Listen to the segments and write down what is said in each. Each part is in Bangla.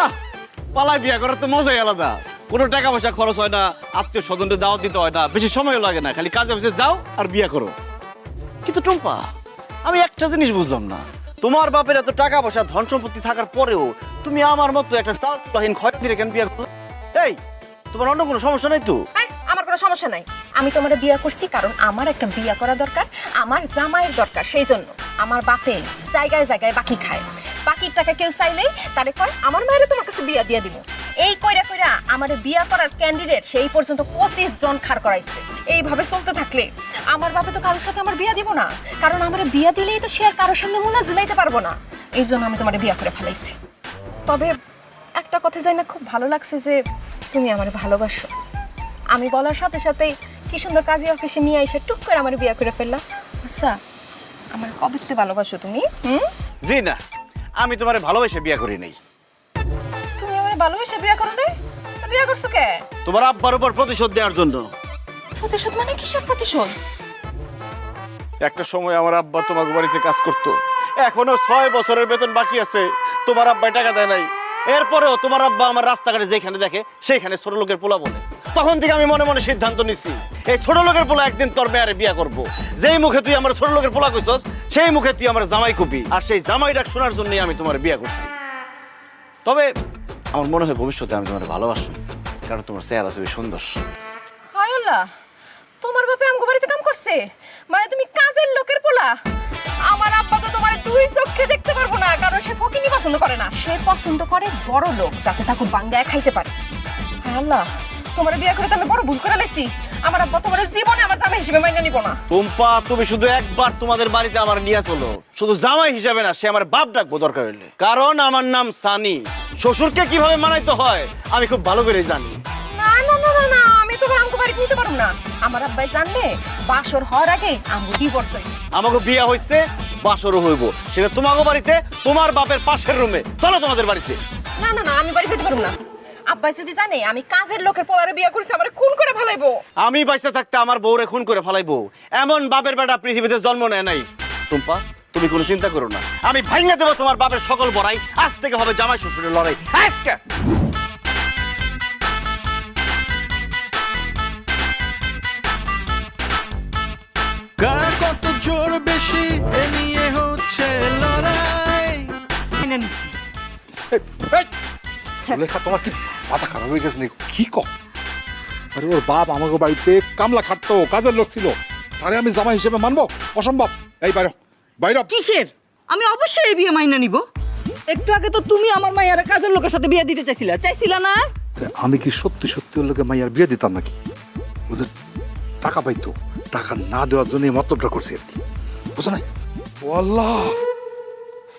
বাহ, পালায় বিয়া করার তো মজাই আলাদা। কোনো টাকা পয়সা খরচ হয় না, আত্মীয় স্বজনদের দাওয়াত দিতে হয় না, বেশি সময় লাগে না, খালি কাজে অফিসে যাও আর বিয়া করো। কিন্তু টুম্পা, আমি একটা জিনিস বুঝলাম না, তোমার বাপের এত টাকা পয়সা ধন সম্পত্তি থাকার পরেও তুমি আমার মতো একটা সালহীন খয়রাতিরে কেন বিয়া করলে? এই, তোমার অন্য কোনো সমস্যা নাই তো? আমার কোনো সমস্যা নাই। আমি তোমারে বিয়া করছি কারণ আমার একটা বিয়া করা দরকার, আমার জামাইয়ের দরকার। সেই জন্য আমার বাপে জায়গায় জায়গায় বাকি খায়। বাকির টাকা কেউ চাইলেই তারে কয় আমার মায়ের তোমার কাছে বিয়া দিয়া দিব। এই কইরা কইরা আমারে বিয়া করার ক্যান্ডিডেট সেই পর্যন্ত 25 জন খাড় করাইছে। এইভাবে চলতে থাকলে আমার বাপে তো কারোর সাথে আমার বিয়া দিব না, কারণ আমার বিয়া দিলেই তো সে আর কারোর সামনে মুলা ঝুলাইতে পারবো না। এই জন্য আমি তোমারে বিয়া করে ফেলাইছি। তবে একটা কথা জানি না, খুব ভালো লাগছে যে তুমি আমার ভালোবাসো। আমি বলার সাথে সাথেই কি সুন্দর কাজী অফিসে নিয়ে এসে টুক করে আমার বিয়া করে ফেললাম। আচ্ছা, আমার কবে থেকে ভালোবাসো তুমি? জি না, আমি তোমারে ভালোবেসে বিয়া করি নাই। তুমি আমার ভালোবেসে বিয়া করো রে? তা বিয়া করছো কে? তোমার আব্বার উপর প্রতিশোধ দেওয়ার জন্য। প্রতিশোধ মানে কিসের প্রতিশোধ? একটা সময় আমার আব্বা তোমাকে বাড়িতে কাজ করতো, এখনো 6 বছরের বেতন বাকি আছে, তোমার আব্বাই টাকা দেয় নাই। এরপরেও তোমার আব্বা আমার রাস্তাঘাটে যেখানে দেখে সেইখানে ছোট লোকের পোলা বলে। তখন থেকে আমি মনে মনে সিদ্ধান্ত নিচ্ছি, এই ছোট লোকের পোলা একদিন তোর মেয়ারে বিয়া করবো। যেই মুখে তুই আমার ছোট লোকের পোলা কইছস, সেই মুখে তুই আমার জামাই কবি। আর সেই জামাই ডাক শোনার জন্যই আমি তোমার বিয়া করছি। তবে আমার মনে হয় ভবিষ্যতে আমি তোমার ভালোবাসি, কারণ তোমার চেহারা ছবি সুন্দর। হায় আল্লাহ, তোমার বাপে আমগো বাড়িতে কাম করছে? মানে তুমি কাজের লোকের পোলা? আমার আব্বা তো তোমার দুই চোখে দেখতে পারবো না, কারণ সে ফকিনি পছন্দ করে না। সে পছন্দ করে বড় লোক, যাতে তাকে বাঙ্গায় খাইতে পারে। হায় আল্লাহ, তোমার বিয়ে করে তো আমি বড় ভুল করে লাইছি। আমার আব্বা তোমার জীবনে আমার জামাই হিসেবে মাইনা নিব না। টুম্পা, তুমি শুধু একবার তোমাদের বাড়িতে আমার নিয়ে চলো, শুধু জামাই হিসেবে না, সে আমার বাপ ডাকবো দরকার হইলে। কারণ আমার নাম সানি, শ্বশুরকে কিভাবে মানাইতে হয় আমি খুব ভালো করে জানি। না না না না না, আমি তোমার আমগো বাড়িতে নিতে পারবো না। আমার আব্বাই জানলে বাসর হওয়ার আগেই আমগো ডিভোর্স হইবে। আমাকে বিয়ে হইছে, বাসরও হইব, সেটা তোমাকে বাড়িতে, তোমার বাপের পাশের রুমে। চলো তোমাদের বাড়িতে। না না না, আমি বাড়ি যেতে পারবো না। আব্বাই যদি জানে আমি কাজের লোকের পোলারে বিয়ে করছি, আমারে খুন করে ফেলাইবো। আমি বাইসা থাকতে আমার বউরে খুন করে ফেলাইবো, এমন বাপের বেটা পৃথিবীতে জন্ম নেয় নাই। টুম্পা, তুমি কোনো চিন্তা করো না, আমি ভাঙিয়ে দেবো তোমার বাপের সকল বড়াই। আজ থেকে হবে জামাই শ্বশুরের লড়াই। আজকে কার কত জোর বেশি এ নিয়ে হচ্ছে লড়াই। লেখা তোমার কি মাথা খারাপ হয়ে গেছে নাকি? কি কও? আরে ওর বাপ আমাকে বাড়িতে কামলা খাটতো, কাজের লোক ছিল, তারে আমি জামাই হিসেবে মানবো? অসম্ভব। এই বাইরে বাইরে। কিসের? আমি অবশ্যই এই বিয়ে মাইনা নিব। একটু আগে তো তুমি আমার মাইয়ার কাজের লোকের সাথে বিয়ে দিতে চাইছিলা না? আমি কি সত্যি সত্যি ওর লোকে মাইয়ার বিয়ে দিতাম নাকি? বুঝলেন, টাকা পাইতো, টাকা না দেওয়ার জন্য এই মতলবটা করছি আর কি, বুঝো নাই? ও আল্লাহ,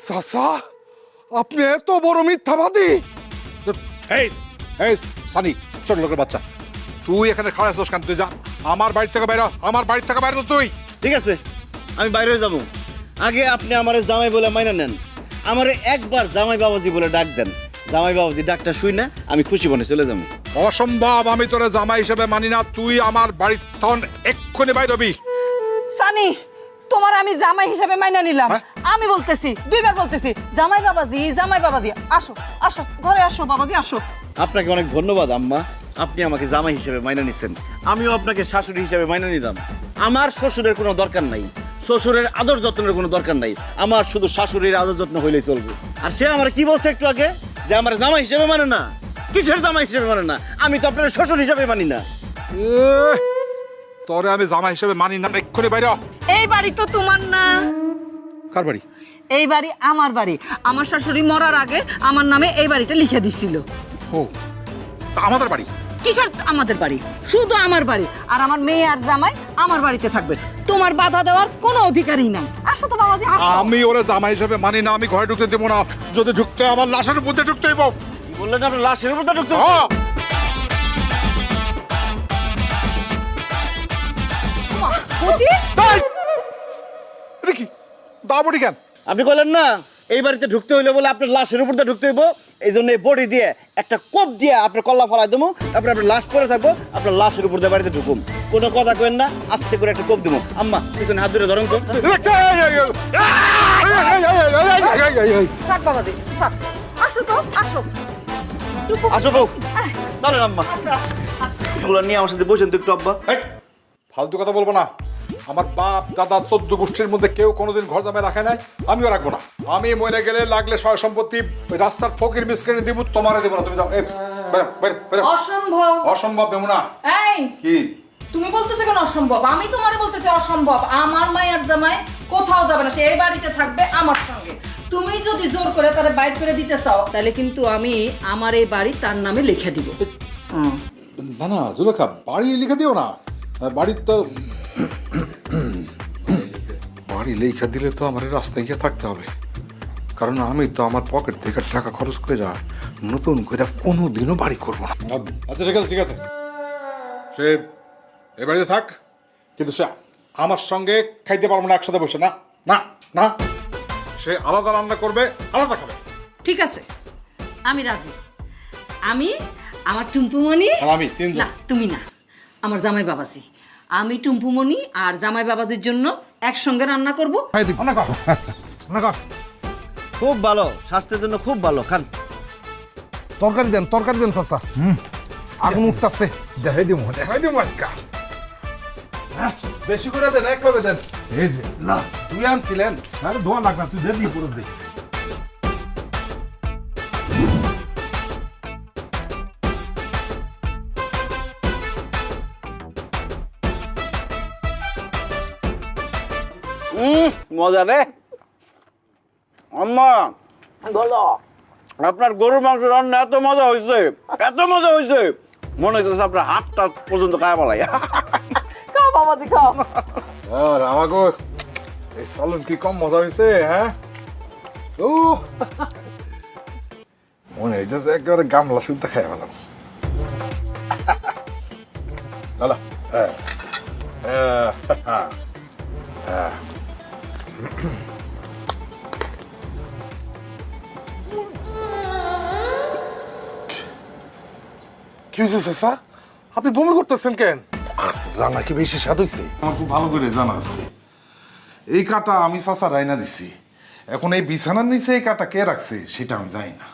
চাচা আপনি এত বড় মিথ্যাবাদী! এই এই সানি, ছোট লোকের বাচ্চা, তুই এখানে খাড়া আছিস কেন? তুই যা আমার বাড়ি থেকে বাইরে, আমার বাড়ি থেকে বাইরে তো তুই। ঠিক আছে, আমি বাইরে যাবো। আগে আপনি আমারে জামাই বলে মাইনা নেন, আমারে একবার জামাই বাবাজি বলে ডাক দেন। জামাই বাবাজি ডাকটা শুই না, আমি খুশি মনে চলে যাবো। অসম্ভব, আমি তোরা জামাই হিসেবে মানি না। তুই আমার বাড়ির তখন এক্ষুনি বাইরে হবি। সানি, তোমার আমি জামাই হিসাবে মাইনা নিলাম। আমি বলতেছি, দুইবার বলতেছি, জামাই বাবাজি আসো আসো, ঘরে আসো বাবাজি, আসো। আপনাকে অনেক ধন্যবাদ আম্মা, আপনি আমাকে জামাই হিসেবে মাইনা নিচ্ছেন। আমিও আপনাকে শাশুড়ি হিসেবে মাইনা নিলাম। আমার শ্বশুরের কোনো দরকার নাই, শ্বশুরের আদর যত্নের কোনো দরকার নাই, আমার শুধু শাশুড়ির আদর যত্ন হইলেই চলবে। আর সে আমার কি বলছে একটু আগে, যে আমার জামাই হিসেবে মানে না? কিসের জামাই হিসেবে মানে না? আমি তো আপনার শ্বশুর হিসেবে মানি না। তোরে আমি জামাই হিসেবে মানি না, এক্ষুনি বাইরে। এই বাড়ি তো তোমার না। কার বাড়ি? এই বাড়ি আমার বাড়ি। আমার শাশুড়ি মরার আগে আমার নামে এই বাড়িটা লিখে দিছিল। ও, তা আমাদের বাড়ি? কিসের আমাদের বাড়ি? শুধু আমার বাড়ি। আর আমার মেয়ে আর জামাই আমার বাড়িতে থাকবে, তোমার বাধা দেওয়ার কোনো অধিকারই নাই। আসো তো বাবাজি, আসো। আমি ওরে জামাই হিসেবে মানি না, আমি ঘরে ঢুকতে দেবো না। যদি ঢুকতে আমার লাশের মধ্যে ঢুকতে হইব। কি বললেন? আপনার লাশের উপর ঢুকতে? কি দাবড়ি কেন? আপনি বললেন না এই বাড়িতে ঢুকতে হইলে বলে আপনার লাশের উপর ঢুকতে হইব, এই জন্য এই বডি দিয়ে একটা কোপ দিয়ে আপনার কল্লা ফলাই দেবো, তারপরে আপনার লাশ পরে থাকবো, আপনার লাশের উপর দিয়ে বাড়িতে ঢুকুম। কোনো কথা কেন না, আস্তে করে একটা কোপ দেবো। আম্মা পিছনে হাত ধরে ধরুন তো। থাক বাবাজি, থাক। আসো তো, আসো। টুকু আসো বউ চলেন আম্মা এগুলো নিয়ে আমার সাথে বসেন তো একটু আব্বা এই, ফালতু কথা বলবো না। আমার বাপ দাদা 14 গোষ্ঠীর মধ্যে কেউ কোনোদিন ঘর জামাই রাখে নাই, আমিও রাখবো না। আমি মরে গেলে লাগলে সয় সম্পত্তি ওই রাস্তার ফকির মিসকিনে দিব, তোমারে দেবো না। তুমি যাও, এই বেরো বেরো বেরো। অসম্ভব। অসম্ভব দেবো না। এই কি তুমি বলতেছো কেন অসম্ভব? আমি তোমারে বলতেছি অসম্ভব। আমার মায়ের জামাই কোথাও যাবে না, সে এই বাড়িতে থাকবে আমার সঙ্গে। তুমি যদি জোর করে তারে বাইর করে দিতে চাও তাহলে কিন্তু আমি আমার এই বাড়ি তার নামে লিখে দিব। না না জুলেখা, বাড়ি লিখে দিও না। বাড়ির তো বাড়ি লেখা দিলে তো আমার এই রাস্তায় গিয়ে থাকতে হবে, কারণ আমি তো আমার পকেট থেকে টাকা খরচ করে যা নতুন করে কোনোদিনও বাড়ি করবো না। আচ্ছা ঠিক আছে ঠিক আছে, সে এ বাড়িতে থাক, কিন্তু সে আমার সঙ্গে খাইতে পারবো না একসাথে বসে। না না না, সে আলাদা রান্না করবে, আলাদা খাবে। ঠিক আছে, আমি রাজি। আমি আমার টুম্পুমণি আর আমি তিনজন। না তুমি না, আমার জামাই বাবাজি। আমি টুম্পুমণি আর জামাই বাবাজির জন্য একসঙ্গে রান্না করব। খুব ভালো, স্বাস্থ্যের জন্য খুব ভালো, খান। তরকারি দেন চাচা। আগুন উঠতেছে, দেখাই দিব আজকা। বেশি করে দেন, একভাবে দেন। এই যে না, তুই আনছিলেন, আরে ধোয়া লাগ না, তুই দেন দিয়ে পুরো দে। মজা রে আম্মা, বলো আপনার গরুর মাংস রান্না এত মজা হয়েছে, এত মজা হয়েছে, মনে হইতেছে আপনার হাতটা পর্যন্ত খায় বলাই। খাও বাবাজি খাও। আর আমাকে এই সালন কি কম মজা হয়েছে? হ্যাঁ, ও মনে হইতেছে একেবারে গামলা শুনতে খাই ভালো। দাদা কি হয়েছে চাচা? আপনি বমি করতেছেন কেন? রান্না কি বেশি স্বাদ হয়েছে? আমার খুব ভালো করে জানা আছে, এই কাটা আমি চাচা রাইনা দিছি। এখন এই বিছানার নিচে এই কাটা কে রাখছে সেটা আমি জানি না।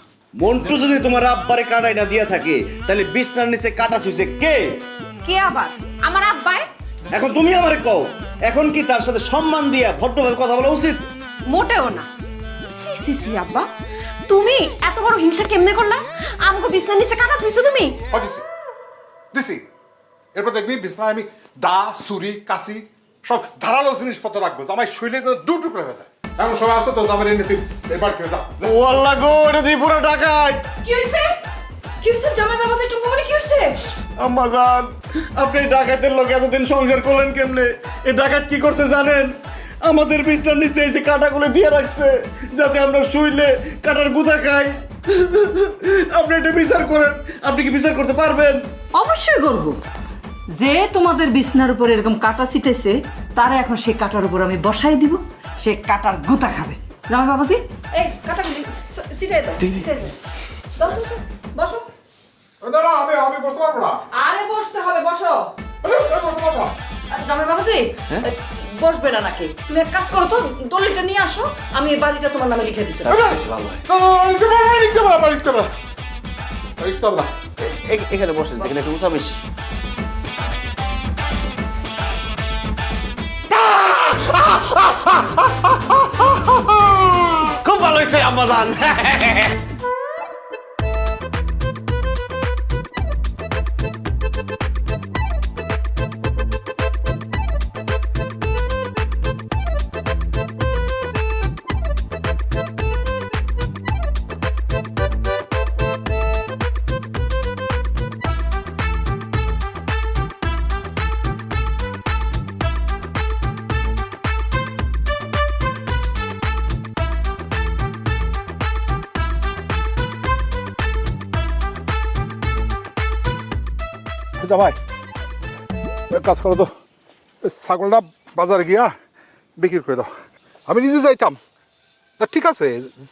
মন্টু যদি তোমার আব্বারে কাটাই না দিয়া থাকে তাহলে বিছনার নিচে কাটা থুইছে কে? কে আবার? আমার আব্বাই। এখন তুমি আমারে কও, এখন কি তার সাথে সম্মান দিয়া ভদ্রভাবে কথা বলা উচিত? মোটেও না। সি সি সি আব্বা, তুমি এত বড় হিংসা কেমনে করলা? আমাকে বিছনার নিচে কাটা থইছো তুমি? দিছি দিছি, এরপর দেখবি বিছনায় আমি দা ছুরি কাঁচি সব ধারালো জিনিসপত্র রাখবো, জামাই শুইলে যে দু টুকরো হয়ে যায়। এমন সময় আছে তো জামাই এনে তুই এবার থেকে যা। ও আল্লাহ গো, এটা দিয়ে পুরো ডাকাত। কি হইছে? কি হইছে জামাই বাবাজি? টুম্পুমণি কি হইছে? আম্মা জান, আপনি ডাকাতের লোক এতদিন সংসার করলেন কেমনে? এই ডাকাত কি করতে জানেন? আমাদের বিছনার নিচে এই যে কাটাগুলো দিয়ে রাখছে যাতে আমরা শুইলে কাটার গুঁতা খাই। আপনি এটা বিচার করেন, আপনি কি বিচার করতে পারবেন? অবশ্যই করব। যে তোমাদের বিছনার উপর এরকম কাটা ছিটেছে তারা এখন সেই কাটার উপর আমি বসাই দিব, সে কাটার গুতা খাবে। জামাই বাবাজি, এই কাটাগুলি ছিটাই দাও, ছিটাই দাও। দাও তো, বসো। না না, আমি বসতে পারবো না। আরে বসতে হবে, বসো। আমি বসতে পারবো না। জামাই বাবাজি, বসবে না নাকি? তুমি এক কাজ করো তো, দলিলটা নিয়ে আসো, আমি এই বাড়িটা তোমার নামে লিখে দিতে পারি। এখানে বসেন, এখানে একটু উঁচা বেশি। খুব ভালো হয়েছে আম্মা জান। জামাই এক কাজ করো তো, ওই ছাগলটা বাজারে গিয়া বিক্রি করে দাও। আমি নিজে যাইতাম, তা ঠিক আছে,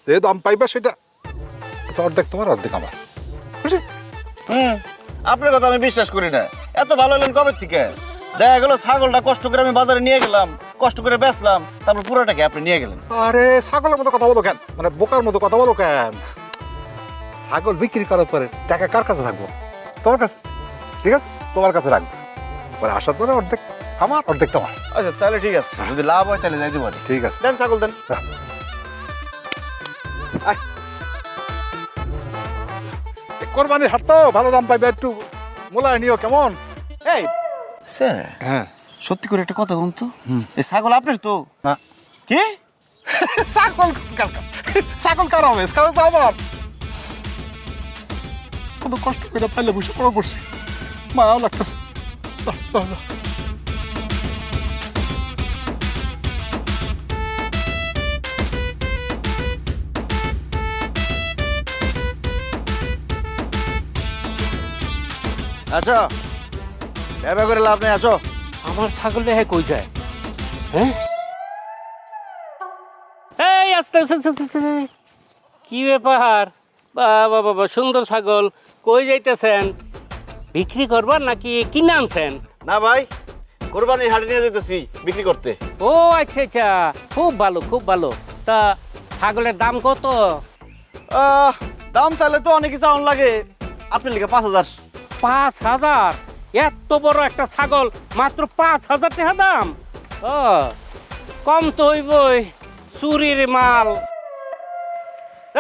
যে দাম পাইবা সেটা আচ্ছা, অর্ধেক তোমার অর্ধেক আমার, বুঝলি? আপনার কথা আমি বিশ্বাস করি না। এত ভালো হলেন কবে থেকে? দেখা গেল ছাগলটা কষ্ট করে আমি বাজারে নিয়ে গেলাম, কষ্ট করে বেচলাম, তারপর পুরোটাকে আপনি নিয়ে গেলেন। আরে ছাগলের মতো কথা বলো কেন, মানে বোকার মতো কথা বলো কেন? ছাগল বিক্রি করার পরে টাকা কার কাছে থাকবো? তোমার কাছে। ঠিক আছে, তোমার কাছে রাখবো। পরে আসার পরে অর্ধেক আমার, অর্ধেক তোমার। আচ্ছা তাহলে ঠিক আছে, যদি লাভ হয় তাহলে যাইতে পারি। ঠিক আছে, দেন ছাগল দেন। আয়। কোরবানির হাট তো, ভালো দাম পাইবে, একটু মোলায় নিও কেমন? এই স্যার, হ্যাঁ। সত্যি করে একটা কথা বলুন তো, এই ছাগল আপনার তো? না। কি? ছাগল ছাগল কার হবে? ছাগল তো আমার। কত কষ্ট করে পাইলে বসে বড় করছি, মায়াও লাগতেছে। আচ্ছা ভেবে করে লাভ নেই, আসো। আমার ছাগল দেখে কই যায়? হ্যাঁ, এই আস্তে আস্তে আস্তে আস্তে। কি ব্যাপার? বাবা বাবা, সুন্দর ছাগল। কই যাইতেছেন? বিক্রি করবার নাকি কিনে আনছেন? না ভাই, কোরবানির হাটে নিয়ে যেতেছি বিক্রি করতে। ও আচ্ছা আচ্ছা, খুব ভালো খুব ভালো। তা ছাগলের দাম কত? দাম চাইলে তো অনেক কিছু লাগে, আপনি লিখে 5,000। 5,000? এত বড় একটা ছাগল মাত্র 5,000 টাকা দাম? ও কম তো হইবই, চুরির মাল।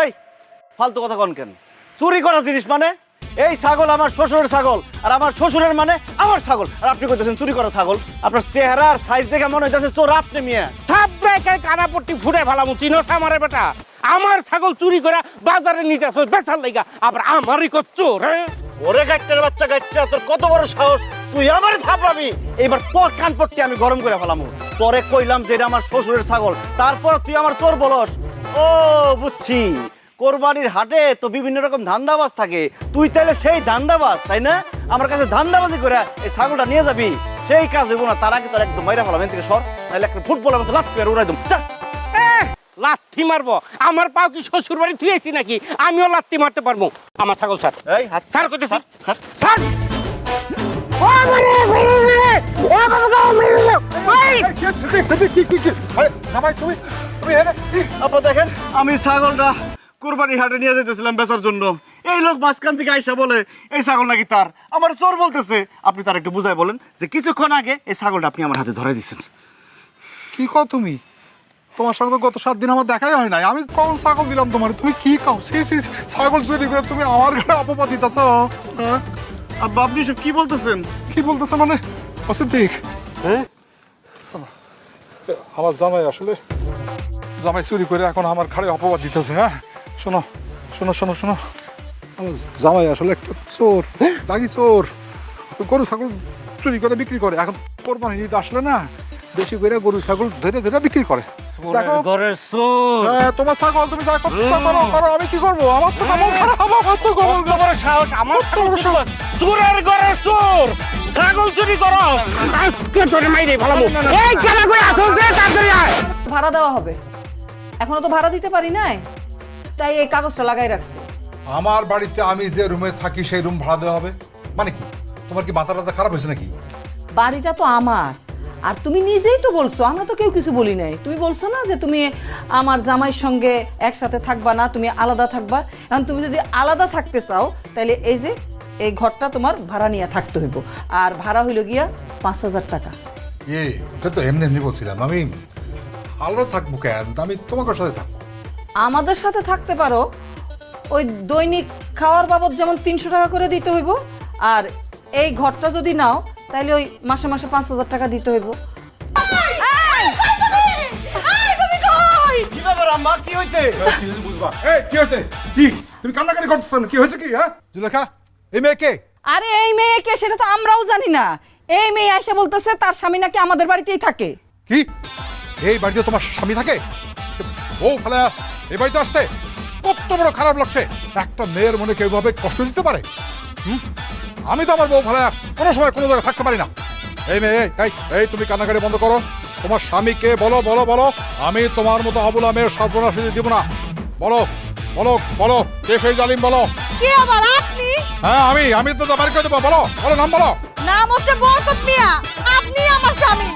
এই ফালতু কথা কন কেন? চুরি করা জিনিস মানে? এই ছাগল আমার শ্বশুরের ছাগল, আর আমার শ্বশুরের মানে আমার ছাগল, আর আপনি কইতেছেন চুরি করা ছাগল? আপনার চেহারা আর সাইজ দেখে মনে হইতেছে চোর আপনি মিয়া। থাপড়ায় কানাপট্টি ফুটে ফেলাম, চিনো আমারে বেটা? আমার ছাগল চুরি করে বাজারে নিতে আসো বেচার লাইগা, আবার আমারই করছো রে? ওরে গাইটার বাচ্চা গাইটা, তোর কত বড় সাহস, তুই আমারে থাপড়াবি? এবার তোর কানপট্টি আমি গরম করে ফেলাম। তোরে কইলাম যে এটা আমার শ্বশুরের ছাগল, তারপর তুই আমার চোর বলস? ও বুঝছি, কোরবানির হাটে তো বিভিন্ন রকম ধান্দাবাজ থাকে, তুই তাহলে সেই ধান্দাবাজ, তাই না? আমার কাছে ধান্দাবাজি করে এই ছাগলটা নিয়ে যাবি, সেই কাজ হইব না। তার আগে তোর একদম মাইরা ফেলাম, এখান থেকে সর, নাহলে একটা ফুটবলের মতো লাথি আর উড়াই দেব। লাথি মারবো? আমার পাও কি শ্বশুর বাড়ি থুয়েছি নাকি? আমিও লাথি মারতে পারবো। আমার ছাগল ছাড়। এই হাত ছাড় করতেছি, ছাড়। ছাড়। আপা দেখেন, আমি ছাগলটা কুরবানি হাটে নিয়ে যেতেছিলাম বেচার জন্য, এই লোক মাঝখান থেকে আইসা বলে এই ছাগল নাকি তার। আমার চোর বলতেছে। আপনি তার একটু বুঝাই বলেন যে কিছুক্ষণ আগে এই ছাগলটা আপনি আমার হাতে ধরাই দিচ্ছেন। কি কও তুমি? তোমার সঙ্গে তো গত 7 দিন আমার দেখাই হয় নাই। আমি কখন ছাগল দিলাম তোমার? তুমি কি কও? ছাগল চুরি করে তুমি আমার ঘরে অপবাদ দিতেছ? হ্যাঁ, আব্বা আপনি সব কি বলতেছেন? কি বলতেছে মানে? অসিদ্দিক, হ্যাঁ, আমার জামাই আসলে জামাই চুরি করে এখন আমার ঘরে অপবাদ দিতেছে। হ্যাঁ, শোনো শোনো শোনো শোনো, আমার জামাই আসলে একটা চোর, দাগি চোর। গরু ছাগল চুরি করে বিক্রি করে। এখন কোরবানি ঈদ আসলে না, বেশি করে গরু ছাগল ধরে ধরে বিক্রি করে। দেখো, ঘরের চোর। হ্যাঁ, তোমার ছাগল তুমি যা করছো করো, করো, আমি কি করবো? আমার তো কেমন খারাপ, আমার তো কেমন কত বড় সাহস, আমার ছাগল চুরি কর? চোরের ঘরের চোর, ছাগল চুরি করো? আজকে তোরে মাইরে ফেলামু। এই কেন করে আসল দে, তাড়াতাড়ি আয়। ভাড়া দেওয়া হবে, এখনো তো ভাড়া দিতে পারি নাই, তাই এই কাগজটা লাগাই রাখছি। আমার বাড়িতে আমি যে রুমে থাকি সেই রুম ভাড়া দেওয়া হবে মানে কি? তোমার কি মাথা টাথা খারাপ হয়েছে নাকি? বাড়িটা তো আমার, আর তুমি নিজেই তো বলছো, আমরা তো কেউ কিছু বলি নাই। তুমি বলছো না যে তুমি আমার জামাইয়ের সঙ্গে একসাথে থাকবা না, তুমি আলাদা থাকবা। এখন তুমি যদি আলাদা থাকতে চাও তাহলে এই যে এই ঘরটা তোমার ভাড়া নিয়ে থাকতে হইব, আর ভাড়া হইল গিয়া 5,000 টাকা। এটা তো এমনি এমনি বলছিলাম, আমি আলাদা থাকবো কেন? আমি তোমার সাথে থাকবো। আমাদের সাথে থাকতে পারো, ওই দৈনিক খাওয়ার বাবদ যেমন 300 টাকা করে দিতে হইব, আর এই ঘরটা যদি নাও তাহলে ওই মাসে মাসে 5,000 টাকা দিতে হইব। কি ব্যাপার আম্মা, কি হয়েছে? কি হয়েছে বুঝবা? এই কি হয়েছে? কি তুমি কান্নাকাটি করতেছো? কি হয়েছে কি? হ্যাঁ জুলেখা, এই মেয়ে কে? আরে এই মেয়ে কে সেটা তো আমরাও জানি না। এই মেয়ে এসে বলতেছে তার স্বামী নাকি আমাদের বাড়িতেই থাকে। কি এই বাড়িতে তোমার স্বামী থাকে? ও ফেলা এই বাড়িতে আসছে? কত বড় খারাপ লাগছে! একটা মেয়ের মনে কেউ ভাবে কষ্ট দিতে পারে? আমি তো আমার বউ ফেলা কোনো সময় কোনো জায়গায় থাকতে পারি না। এই মেয়ে, এই তুমি কান্নাকাটি বন্ধ করো। তোমার স্বামীকে বলো বলো বলো, আমি তোমার মতো অবলা মেয়ের সর্বনাশ দিব না। বলো বলো বলো, কে সেই জালিম বলো? কে আবার আপনি? হ্যাঁ আমি তো বাড়ি করে দেবো। বলো বলো, নাম বলো। নাম হচ্ছে বরকত মিয়া, আপনি আমার স্বামী।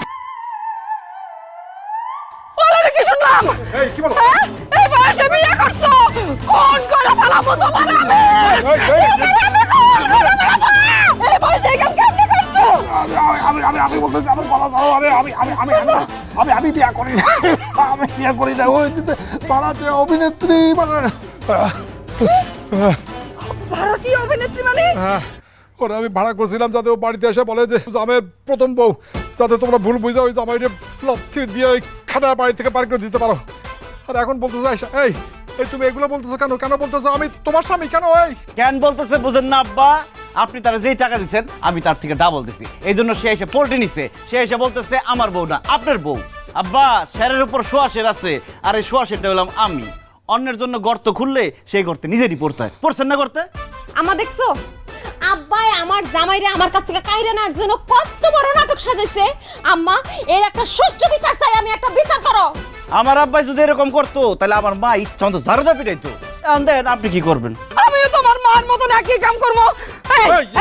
বলে কি শুনলাম? এই কি বলো? এই বয়সে বিয়ে করছো? কোন করে পালাবো তোমার আমি? আমি আমি আমি বিয়া করি না, আমি বিয়া করি না। ওই যে পাড়াতে অভিনেত্রী মানে ভারতীয় অভিনেত্রী মানে? ওরা আমি ভাড়া করছিলাম যাতে ও বাড়িতে এসে বলে যে জামের প্রথম বউ, যাতে তোমরা ভুল বুঝা ওই জামাইরে লাথি দিয়ে ওই খাদার বাড়ি থেকে পার করে দিতে পারো। আর এখন বলতেছে এই এই তুমি এগুলো বলতেছো কেন? কেন বলতেছো আমি তোমার স্বামী? কেন এই কেন বলতেছে বুঝেন না আব্বা? আপনি তারা যেই টাকা দিচ্ছেন আমি তার থেকে ডাবল দিছি, এই জন্য সে এসে পোল্টে নিছে। সে এসে বলতেছে আমার বউ না আপনার বউ। আব্বা শেরের উপর শোয়াশের আছে, আর এই শোয়াশেরটা হলাম আমি। অন্যের জন্য গর্ত খুললে সেই গর্তে নিজেরই পড়তে হয়। পড়ছেন না করতে? আমা দেখছো আব্বাই আমার জামাইরে আমার কাছ থেকে কাইরা নেওয়ার জন্য কত বড় নাটক সাজাইছে। আম্মা এর একটা সুষ্ঠু বিচার চাই, আমি একটা বিচার করো। আমার আব্বাই যদি এরকম করতো তাহলে আমার মা ইচ্ছা মতো ঝাড়ুদা পিটাইতো। এখন দেখেন আপনি কি করবেন। আমিও তোমার মার মতন একই কাম করবো।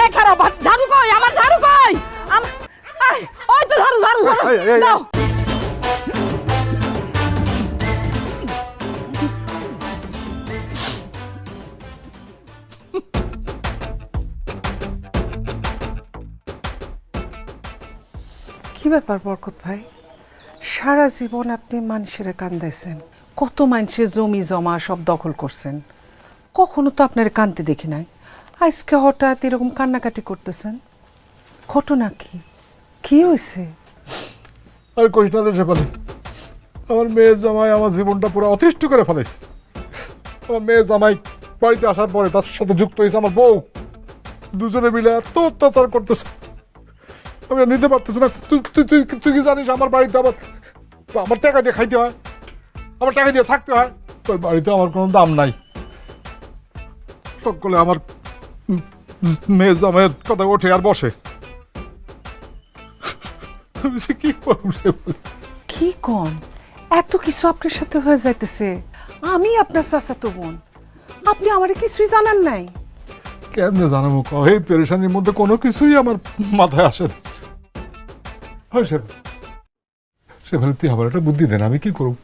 এই খারাপ, ঝাড়ু কই? আমার ঝাড়ু কই? ওই তো ঝাড়ু ঝাড়ু ঝাড়ু দাও। কি ব্যাপার বরকত ভাই, সারা জীবন আপনি মানুষের কান্দাইছেন, কত মানুষের জমি জমা সব দখল করছেন, কখনো তো আপনার কান্দতে দেখি নাই। আজকে হঠাৎ এরকম কান্নাকাটি করতেছেন, ঘটনা কি? কি হয়েছে? আর কইস না রে শেফালি, আমার মেয়ে জামাই আমার জীবনটা পুরো অতিষ্ঠ করে ফেলেছে। আমার মেয়ে জামাই বাড়িতে আসার পরে তার সাথে যুক্ত হয়েছে আমার বউ। দুজনে মিলে এত অত্যাচার করতেছে, আমি আর নিতে পারতেছি না। তুই তুই তুই তুই কি জানিস আমার বাড়িতে আমার টাকা দিয়ে খাইতে হয়, আমার টাকা দিয়ে থাকতে হয়। ওই বাড়িতে আমার কোনো দাম নাই। সকলে আমার মেয়ে জামাইয়ের কথা ওঠে আর বসে। আমি সে কি করব? কি কন, এত কিছু আপনার সাথে হয়ে যাইতেছে? আমি আপনার চাচাতো বোন, আপনি আমারে কিছুই জানান নাই? কেমনে জানাবো? এই পেরেশানির মধ্যে কোনো কিছুই আমার মাথায় আসে না। সেভাবে তুই আবার একটা বুদ্ধি দেন, আমি কি করব?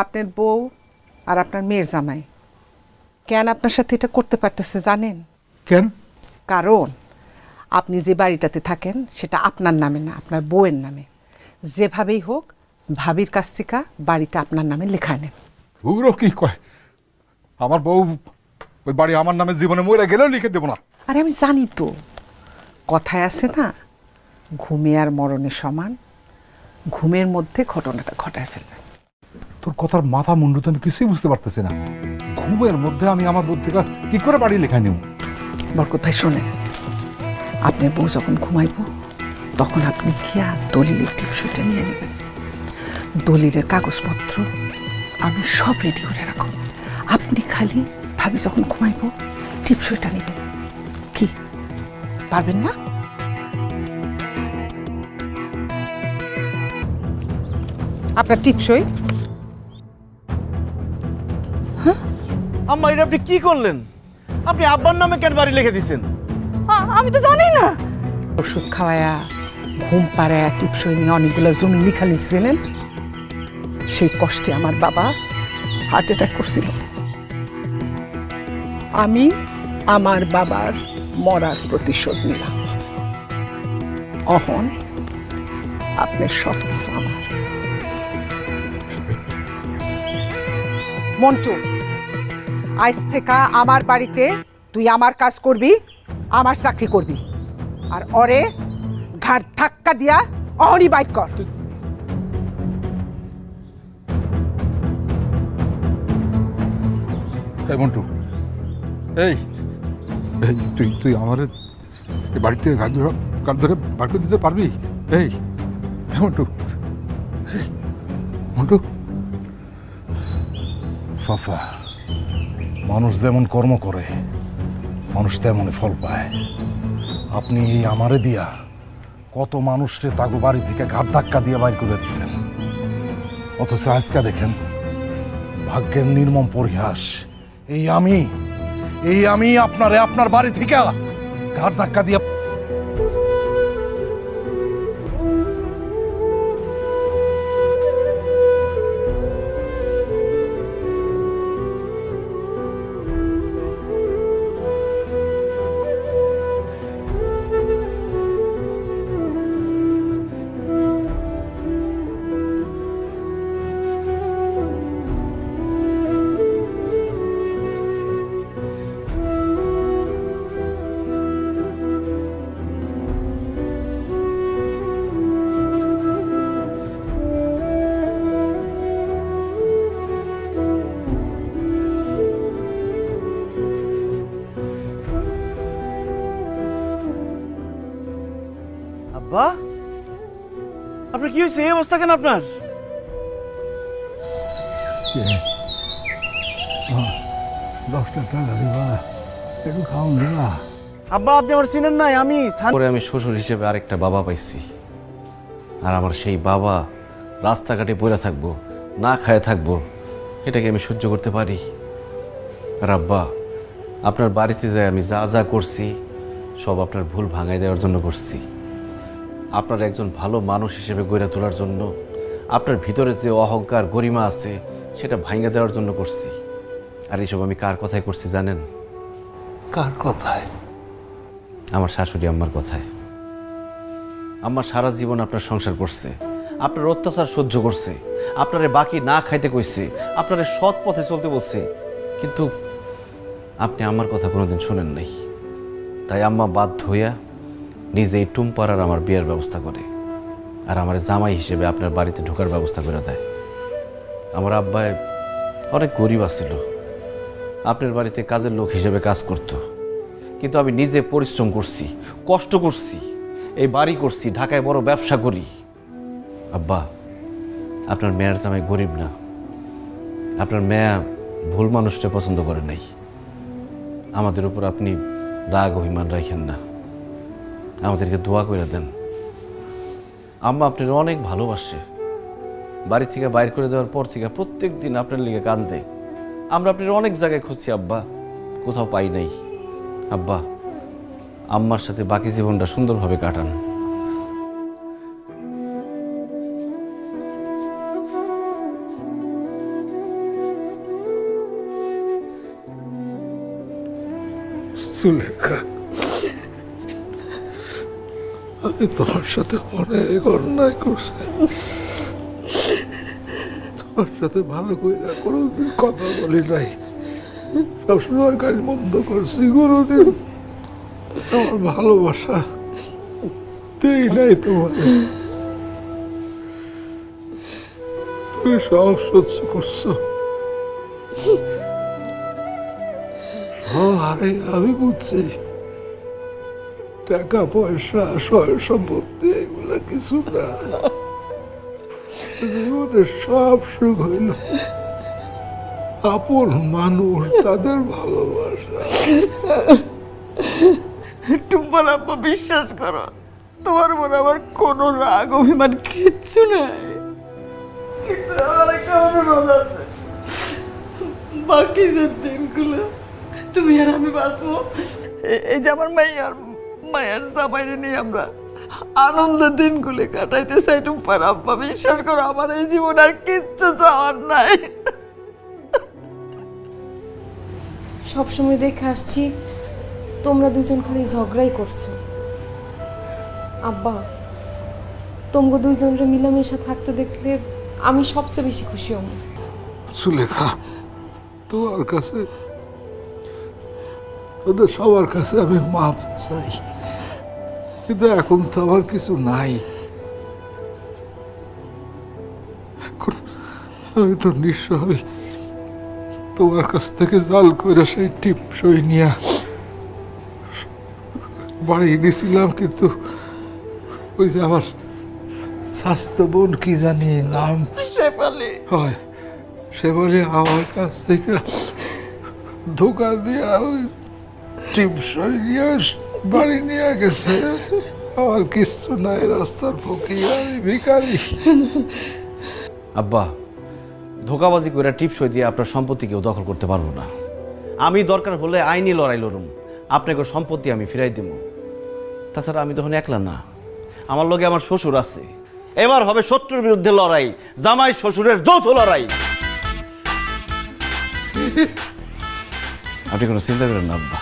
আপনার বউ আর আপনার মেয়ের জামাই কেন আপনার সাথে এটা করতে পারতেছে জানেন? কেন? কারণ আপনি যে বাড়িটাতে থাকেন সেটা আপনার নামে না, আপনার বউয়ের নামে। যেভাবেই হোক ভাবির কাছ থেকে বাড়িটা আপনার নামে লেখায় নেন। পুরো কি কয়, আমার বউ ওই বাড়ি আমার নামে জীবনে মরে গেলেও লিখে দেবো না। আরে আমি জানি তো, কথায় আছে না, ঘুমে আর মরণে সমান, ঘুমের মধ্যে ঘটনাটা ঘটায় ফেলবেন। তোর কথার মাথা মুন্ডু তো আমি কিছুই বুঝতে পারতেছি না। ঘুমের মধ্যে আমি আমার বুদ্ধিটা কি করে বাড়ি লেখায় নেব? বরকত ভাই শোনেন, আপনার বউ যখন ঘুমাইব তখন আপনি গিয়া দলিলের টিপসইটা নিয়ে নেবেন। দলিলের কাগজপত্র আমি সব রেডি করে রাখব, আপনি খালি ভাবি যখন ঘুমাইব টিপসইটা নেবেন। কি পারবেন না? আপনার টিপসই। আম্মা এটা আপনি কি করলেন? আপনি আব্বার নামে কেন বাড়ি লিখে দিচ্ছেন? আমি তো জানি না। ওষুধ খাওয়ায়া ঘুম পাড়ায়া টিপসই নিয়ে অনেকগুলো জমি লিখা লিখছিলেন, সেই কষ্টে আমার বাবা হার্ট অ্যাটাক করছিল। আমি আমার বাবার মরার প্রতিশোধ নিলাম। অহন আপনার সব কিছু আমার। মন্টু, আজ থেকে আমার বাড়িতে তুই আমার কাজ করবি, আমার চাকরি করবি, আর ওরে ঘাট ধাক্কা দিয়া অহনি বাইট কর। এই মন্টু, এই এই তুই তুই আমার বাড়িতে ঘাট ধরে বার করে দিতে পারবি? এই মন্টু, এই মন্টু। চাচা, মানুষ যেমন কর্ম করে মানুষ তেমনই ফল পায়। আপনি এই আমারে দিয়া কত মানুষকে তাগো বাড়ি থেকে ঘাট ধাক্কা দিয়ে বাইর করে দিচ্ছেন, অথচ আজকে দেখেন ভাগ্যের নির্মম পরিহাস। এই আমি আপনারে আপনার বাড়ি থেকে ঘাট ধাক্কা দিয়ে আব্বা আপনার কি হয়েছে? এই অবস্থা কেন আপনার? 10টা টাকা দিবা, একটু খাওয়ান দিবা। আব্বা আপনি আমার চিনেন নাই, আমি পরে আমি শ্বশুর হিসেবে আরেকটা বাবা পাইছি, আর আমার সেই বাবা রাস্তাঘাটে পড়ে থাকবো, না খায় থাকবো, এটাকে আমি সহ্য করতে পারি? আর আব্বা, আপনার বাড়িতে যাই আমি যা যা করছি সব আপনার ভুল ভাঙাই দেওয়ার জন্য করছি, আপনার একজন ভালো মানুষ হিসেবে গড়ে তোলার জন্য, আপনার ভিতরে যে অহংকার গরিমা আছে সেটা ভাঙা দেওয়ার জন্য করছি। আর এইসব আমি কার কথায় করছি জানেন? কার কথায়? আমার শাশুড়ি আম্মার কথায়। আম্মা সারা জীবন আপনার সংসার করছে, আপনার অত্যাচার সহ্য করছে, আপনারে বাকি না খাইতে কইছে, আপনারে সৎ পথে চলতে বলছে, কিন্তু আপনি আমার কথা কোনোদিন শোনেন নাই। তাই আম্মা বাধ্য হইয়া নিজেই টুম্পার আর আমার বিয়ের ব্যবস্থা করে, আর আমার জামাই হিসেবে আপনার বাড়িতে ঢোকার ব্যবস্থা করে দেয়। আমার আব্বাই অনেক গরিব আছিল, আপনার বাড়িতে কাজের লোক হিসেবে কাজ করতো, কিন্তু আমি নিজে পরিশ্রম করছি, কষ্ট করছি, এই বাড়ি করছি, ঢাকায় বড় ব্যবসা করি। আব্বা, আপনার মেয়ের জামাই গরিব না, আপনার মেয়ে ভুল মানুষটা পছন্দ করে নাই। আমাদের উপর আপনি রাগ অভিমান রাখেন না, আমাদেরকে দোয়া করে দেন। আম্মা আপনার অনেক ভালোবাসে, বাড়ি থেকে বাইর করে দেওয়ার পর থেকে প্রত্যেক দিন আপনার লিগে কান্দে। আমরা আপনার অনেক জায়গায় খুঁজছি আব্বা, কোথাও পাই নাই। আব্বা, আম্মার সাথে বাকি জীবনটা সুন্দরভাবে কাটান। সুলেখা, আমি তোমার সাথে অনেক অন্যায় করছি, তোমার সাথে ভালো করে কোনোদিন কথা বলি নাই, সবসময় গাড়ি বন্ধ করছি, কোনোদিন আমার ভালোবাসা দেই নাই তোমার। তুমি সব সহ্য করছো, আরে আমি বুঝছি টাকা পয়সা সয় সম্পত্তি এগুলা কিছু না, জীবনের সব সুখ হইল আপন মানুষ, তাদের ভালোবাসা। টুম্পার আব্বা, বিশ্বাস করো, তোমার মনে আমার কোনো রাগ অভিমান কিচ্ছু নাই, কিন্তু আমার একটা অনুরোধ আছে, বাকি যে দিনগুলো তুমি আর আমি বাঁচবো, এই যে আমার মায়ের জামাইরে নিয়ে আমরা আনন্দের দিনগুলো কাটাইতে চাই। টুম্পার আব্বা, বিশ্বাস করো, আমার এই জীবন আর কিচ্ছু চাওয়ার নাই। সবসময় দেখে আসছি তোমরা দুজন খালি ঝগড়াই করছো। আব্বা, তোমরা দুইজনের মিলামেশা থাকতে দেখলে আমি সবচেয়ে বেশি খুশি হব। সুলেখা, তোমার কাছে, তোদের সবার কাছে আমি মাপ চাই, কিন্তু এখন তো আমার কিছু নাই, আমি তো নিঃস্ব। আমি তোমার কাছ থেকে জাল করে সেই টিপসই নিয়ে বাড়ি গেছিলাম, কিন্তু ওই যে আমার স্বাস্থ্য বোন কি জানি নাম, শেফালি, হয় সে বলে আমার কাছ থেকে ধোকা দিয়া ওই টিপসই নিয়ে বাড়ি নিয়ে গেছে। আমার কিচ্ছু নাই, রাস্তার ফকির, আমি ভিখারি। আব্বা, ধোকাবাজি করে টিপসই দিয়ে আপনার সম্পত্তি কেউ দখল করতে পারবো না। আমি দরকার হলে আইনি লড়াই লড়ুম, আপনাকে সম্পত্তি আমি ফিরাই দেব। তাছাড়া আমি তখন একলা না, আমার লগে আমার শ্বশুর আছে। এবার হবে শত্রুর বিরুদ্ধে লড়াই, জামাই শ্বশুরের যৌথ লড়াই। আপনি কোনো চিন্তা করেন না আব্বা।